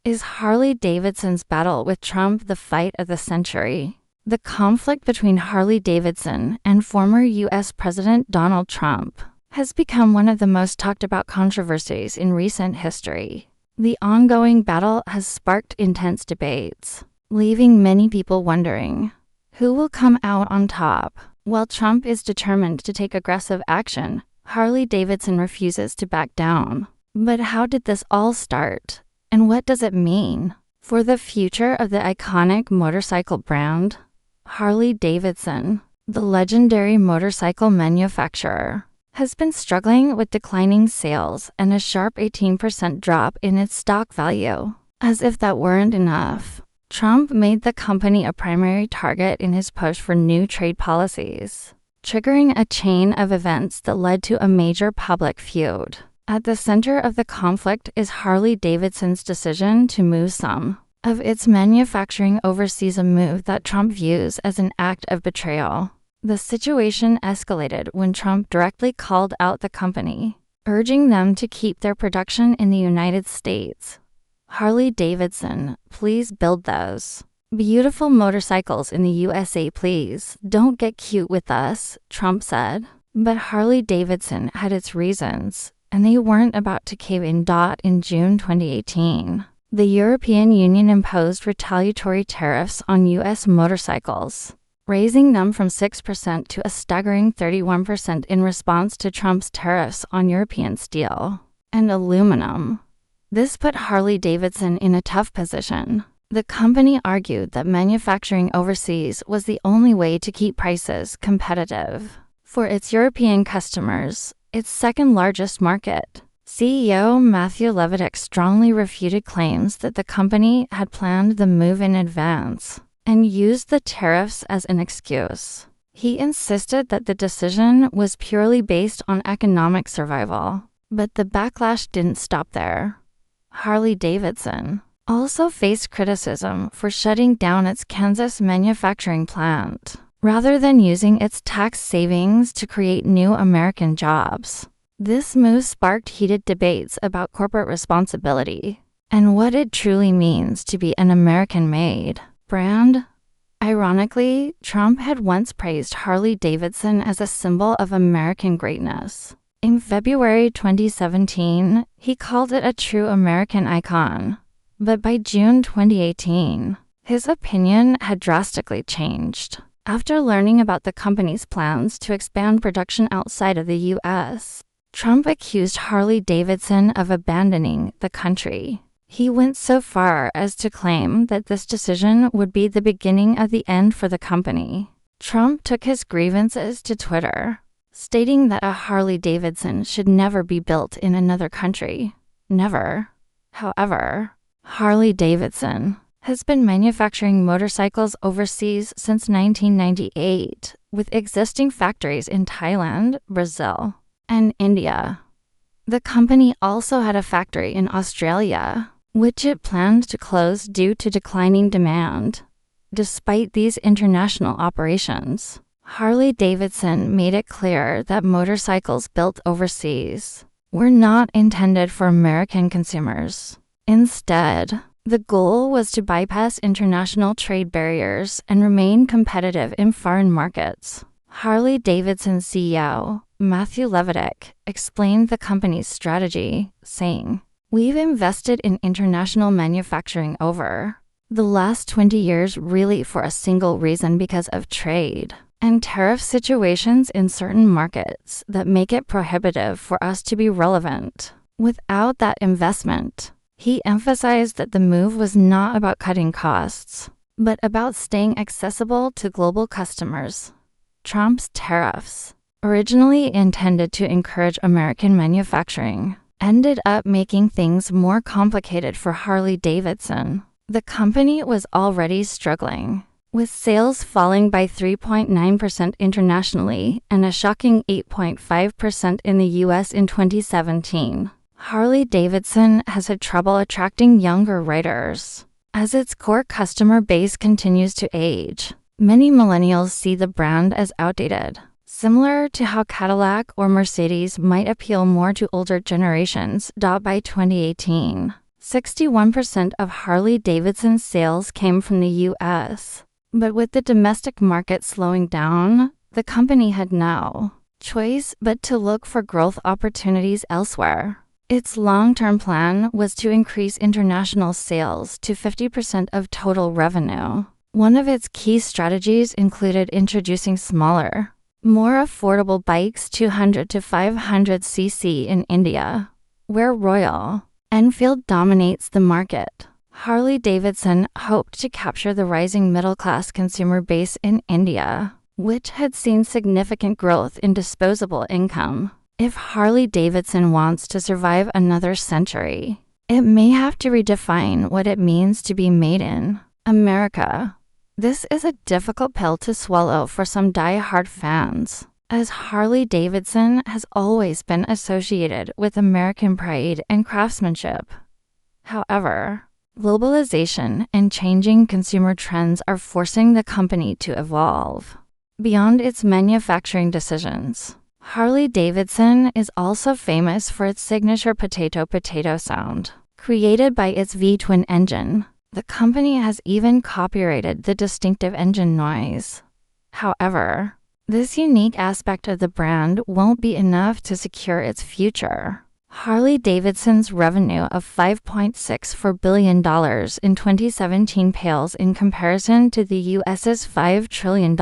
Is Harley-Davidson's battle with Trump the fight of the century? The conflict between Harley-Davidson and former U.S. President Donald Trump has become one of the most talked about controversies in recent history. The ongoing battle has sparked intense debates, leaving many people wondering who will come out on top. While Trump is determined to take aggressive action, Harley-Davidson refuses to back down. But how did this all start? And what does it mean for the future of the iconic motorcycle brand? Harley-Davidson, the legendary motorcycle manufacturer, has been struggling with declining sales and a sharp 18% drop in its stock value. As if that weren't enough, Trump made the company a primary target in his push for new trade policies, triggering a chain of events that led to a major public feud. At the center of the conflict is Harley-Davidson's decision to move some of its manufacturing overseas, a move that Trump views as an act of betrayal. The situation escalated when Trump directly called out the company, urging them to keep their production in the United States. Harley-Davidson, please build those beautiful motorcycles in the USA, please. Don't get cute with us, Trump said. But Harley-Davidson had its reasons, and they weren't about to cave in. In June 2018, the European Union imposed retaliatory tariffs on U.S. motorcycles, raising them from 6% to a staggering 31% in response to Trump's tariffs on European steel and aluminum. This put Harley-Davidson in a tough position. The company argued that manufacturing overseas was the only way to keep prices competitive for its European customers, its second-largest market. CEO Matthew Levitek strongly refuted claims that the company had planned the move in advance and used the tariffs as an excuse. He insisted that the decision was purely based on economic survival. But the backlash didn't stop there. Harley-Davidson also faced criticism for shutting down its Kansas manufacturing plant, rather than using its tax savings to create new American jobs. This move sparked heated debates about corporate responsibility and what it truly means to be an American-made brand. Ironically, Trump had once praised Harley-Davidson as a symbol of American greatness. In February 2017, he called it a true American icon. But by June 2018, his opinion had drastically changed. After learning about the company's plans to expand production outside of the U.S., Trump accused Harley-Davidson of abandoning the country. He went so far as to claim that this decision would be the beginning of the end for the company. Trump took his grievances to Twitter, stating that a Harley-Davidson should never be built in another country. Never. However, Harley-Davidson has been manufacturing motorcycles overseas since 1998, with existing factories in Thailand, Brazil, and India. The company also had a factory in Australia, which it planned to close due to declining demand. Despite these international operations, Harley-Davidson made it clear that motorcycles built overseas were not intended for American consumers. Instead, the goal was to bypass international trade barriers and remain competitive in foreign markets. Harley-Davidson CEO Matthew Levitek explained the company's strategy, saying, "We've invested in international manufacturing over the last 20 years really for a single reason, because of trade and tariff situations in certain markets that make it prohibitive for us to be relevant. Without that investment," he emphasized that the move was not about cutting costs, but about staying accessible to global customers. Trump's tariffs, originally intended to encourage American manufacturing, ended up making things more complicated for Harley-Davidson. The company was already struggling, with sales falling by 3.9% internationally and a shocking 8.5% in the U.S. in 2017. Harley-Davidson has had trouble attracting younger riders. As its core customer base continues to age, many millennials see the brand as outdated, similar to how Cadillac or Mercedes might appeal more to older generations. By 2018, 61% of Harley-Davidson sales came from the U.S., but with the domestic market slowing down, the company had no choice but to look for growth opportunities elsewhere. Its long-term plan was to increase international sales to 50% of total revenue. One of its key strategies included introducing smaller, more affordable bikes 200 to 500 cc in India, where Royal Enfield dominates the market. Harley-Davidson hoped to capture the rising middle-class consumer base in India, which had seen significant growth in disposable income. If Harley-Davidson wants to survive another century, it may have to redefine what it means to be made in America. This is a difficult pill to swallow for some die-hard fans, as Harley-Davidson has always been associated with American pride and craftsmanship. However, globalization and changing consumer trends are forcing the company to evolve beyond its manufacturing decisions. Harley-Davidson is also famous for its signature potato sound. Created by its V-twin engine, the company has even copyrighted the distinctive engine noise. However, this unique aspect of the brand won't be enough to secure its future. Harley-Davidson's revenue of $5.64 billion in 2017 pales in comparison to the U.S.'s $5 trillion.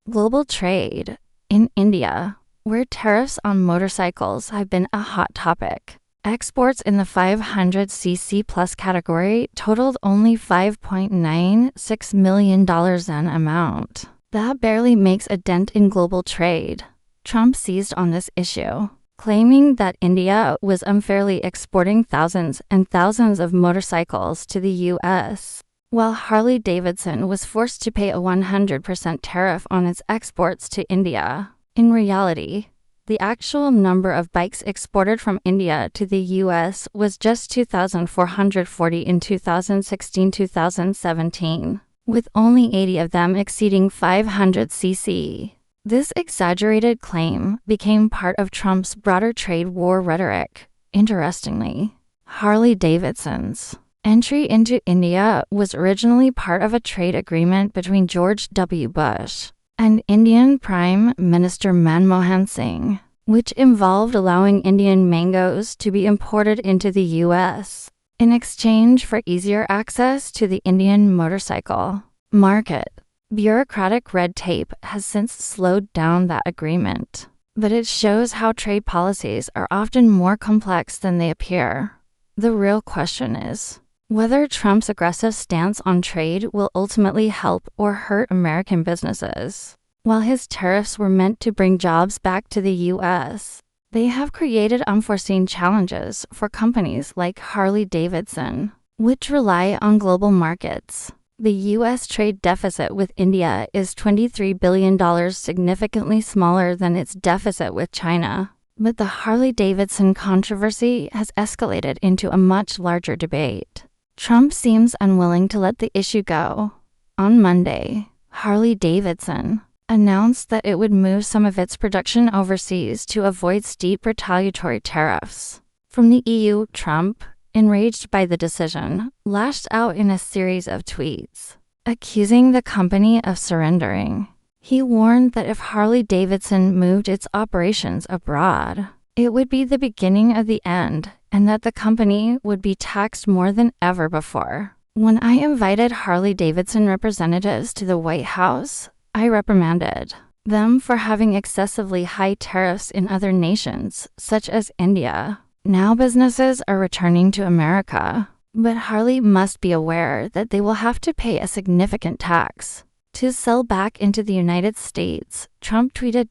Global trade. In India, where tariffs on motorcycles have been a hot topic, exports in the 500cc plus category totaled only $5.96 million an amount. That barely makes a dent in global trade. Trump seized on this issue, claiming that India was unfairly exporting thousands and thousands of motorcycles to the U.S., while Harley-Davidson was forced to pay a 100% tariff on its exports to India. In reality, the actual number of bikes exported from India to the U.S. was just 2,440 in 2016-2017, with only 80 of them exceeding 500 cc. This exaggerated claim became part of Trump's broader trade war rhetoric. Interestingly, Harley-Davidson's entry into India was originally part of a trade agreement between George W. Bush and Indian Prime Minister Manmohan Singh, which involved allowing Indian mangoes to be imported into the U.S. in exchange for easier access to the Indian motorcycle market. Bureaucratic red tape has since slowed down that agreement, but it shows how trade policies are often more complex than they appear. The real question is whether Trump's aggressive stance on trade will ultimately help or hurt American businesses. While his tariffs were meant to bring jobs back to the U.S., they have created unforeseen challenges for companies like Harley-Davidson, which rely on global markets. The U.S. trade deficit with India is $23 billion, significantly smaller than its deficit with China. But the Harley-Davidson controversy has escalated into a much larger debate. Trump seems unwilling to let the issue go. On Monday, Harley-Davidson announced that it would move some of its production overseas to avoid steep retaliatory tariffs from the EU. Trump, enraged by the decision, lashed out in a series of tweets, accusing the company of surrendering. He warned that if Harley-Davidson moved its operations abroad, it would be the beginning of the end, and that the company would be taxed more than ever before. When I invited Harley-Davidson representatives to the White House, I reprimanded them for having excessively high tariffs in other nations, such as India. Now businesses are returning to America, but Harley must be aware that they will have to pay a significant tax to sell back into the United States, Trump tweeted.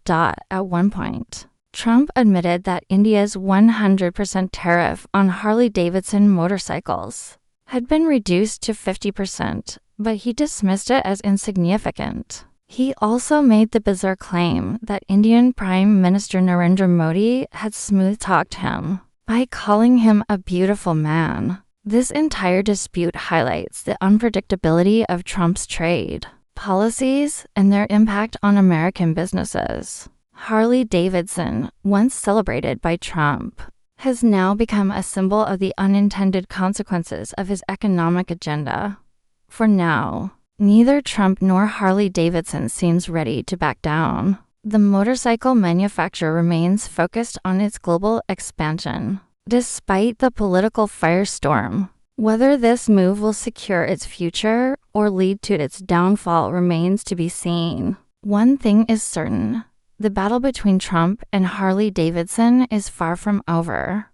At one point, Trump admitted that India's 100% tariff on Harley-Davidson motorcycles had been reduced to 50%, but he dismissed it as insignificant. He also made the bizarre claim that Indian Prime Minister Narendra Modi had smooth-talked him by calling him a beautiful man. This entire dispute highlights the unpredictability of Trump's trade policies and their impact on American businesses. Harley-Davidson, once celebrated by Trump, has now become a symbol of the unintended consequences of his economic agenda. For now, neither Trump nor Harley-Davidson seems ready to back down. The motorcycle manufacturer remains focused on its global expansion, despite the political firestorm. Whether this move will secure its future or lead to its downfall remains to be seen. One thing is certain: the battle between Trump and Harley-Davidson is far from over.